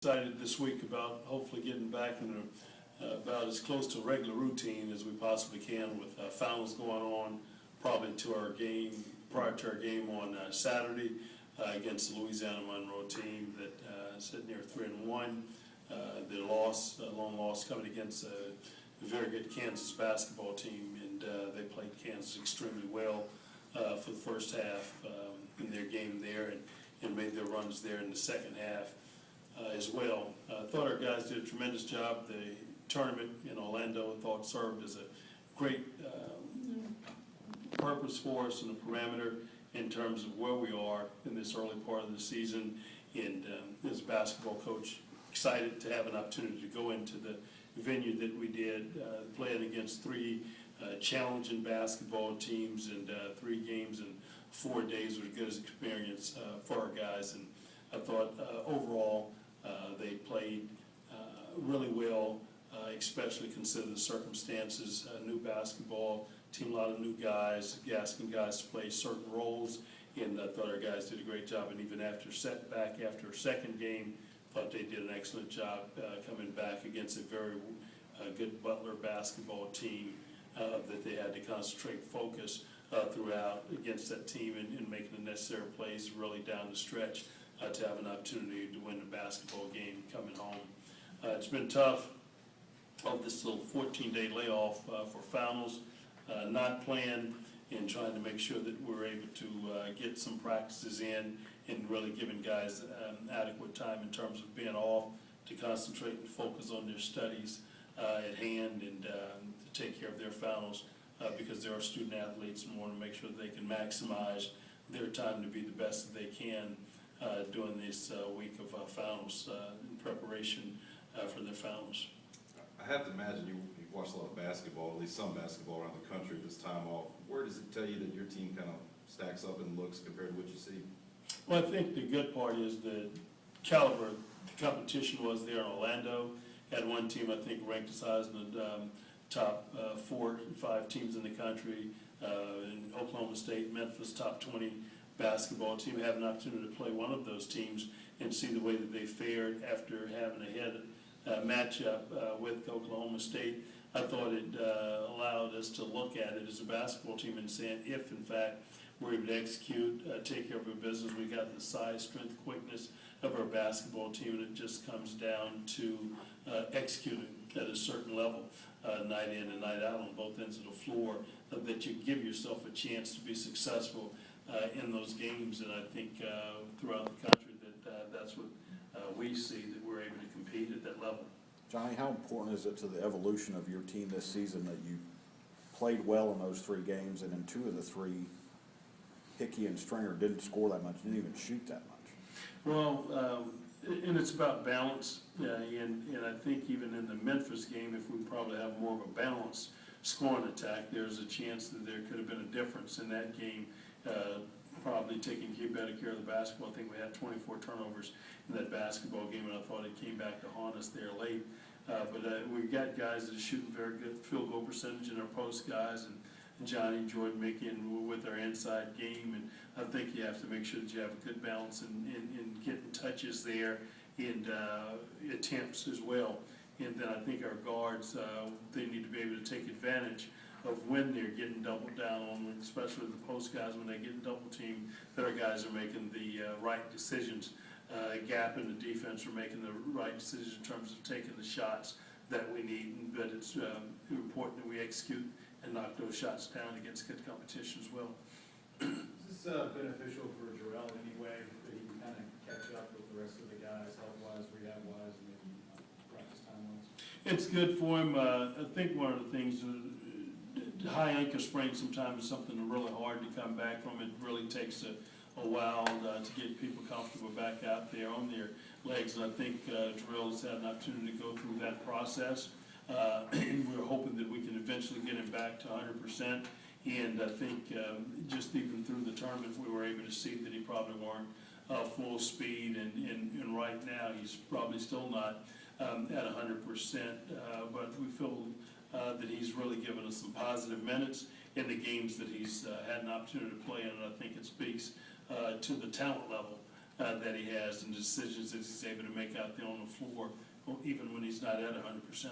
Excited this week about hopefully getting back in about as close to a regular routine as we possibly can with finals going on, probably to our game, prior to our game on Saturday against the Louisiana Monroe team that sitting there 3-1. Their loss, lone loss coming against a very good Kansas basketball team, and they played Kansas extremely well for the first half in their game there, and made their runs there in the second half as well. I thought our guys did a tremendous job. The tournament in Orlando, I thought, served as a great purpose for us and a parameter in terms of where we are in this early part of the season. And as a basketball coach, excited to have an opportunity to go into the venue that we did, playing against three challenging basketball teams, and 3 games in 4 days was a good experience for our guys. And I thought overall they played really well, especially considering the circumstances. New basketball team, a lot of new guys, asking guys to play certain roles, and I thought our guys did a great job. And even after setback, after a second game, thought they did an excellent job coming back against a very good Butler basketball team that they had to concentrate, focus throughout against that team, and making the necessary plays really down the stretch to have an opportunity to win the basketball game coming home. It's been tough of this little 14-day layoff for finals, not playing and trying to make sure that we're able to get some practices in and really giving guys adequate time in terms of being off to concentrate and focus on their studies at hand, and to take care of their finals because they're student athletes and want to make sure that they can maximize their time to be the best that they can during this week of finals in preparation for their finals. I have to imagine you've watched a lot of basketball, at least some basketball around the country this time off. Where does it tell you that your team kind of stacks up and looks compared to what you see? Well, I think the good part is the caliber, the competition was there in Orlando. Had one team, I think, ranked as high as the top 4 or 5 teams in the country. In Oklahoma State, Memphis, top 20 basketball team. Had an opportunity to play one of those teams and see the way that they fared after having a head matchup with Oklahoma State. I thought it allowed us to look at it as a basketball team and saying, if in fact we're able to execute, take care of our business, we got the size, strength, quickness of our basketball team, and it just comes down to executing at a certain level, night in and night out on both ends of the floor, that you give yourself a chance to be successful in those games. And I think throughout the country that's what we see, that we're able to compete at that level. Johnny, how important is it to the evolution of your team this season that you played well in those 3 games, and in 2 of the 3, Hickey and Stringer didn't score that much, didn't even shoot that much? Well, and it's about balance, and I think even in the Memphis game, if we probably have more of a balanced scoring attack, there's a chance that there could have been a difference in that game, probably taking better care of the basketball. I think we had 24 turnovers in that basketball game, and I thought it came back to haunt us there late. But we got guys that are shooting very good field goal percentage in our post guys, and Johnny, Jordan, Mickey, and with our inside game. And I think you have to make sure that you have a good balance in getting touches there and attempts as well. And then I think our guards, they need to be able to take advantage of when they're getting doubled down on, especially the post guys, when they get double teamed, that our guys are making the right decisions. Gap in the defense are making the right decisions in terms of taking the shots that we need. But it's important that we execute and knock those shots down against good competition as well. Is this beneficial for Jarrell in any way, that he can kind of catch up with the rest of the guys, health-wise, rehab-wise, and maybe practice time-wise? It's good for him. I think one of the things, high ankle sprain sometimes is something really hard to come back from. It really takes a while to get people comfortable back out there on their legs. And I think Jarrell has had an opportunity to go through that process. And we're hoping that we can eventually get him back to 100%. And I think just even through the tournament, we were able to see that he probably weren't full speed. And right now, he's probably still not at 100%. But we feel that he's really given us some positive minutes in the games that he's had an opportunity to play in. And I think it speaks to the talent level that he has and the decisions that he's able to make out there on the floor, even when he's not at 100%.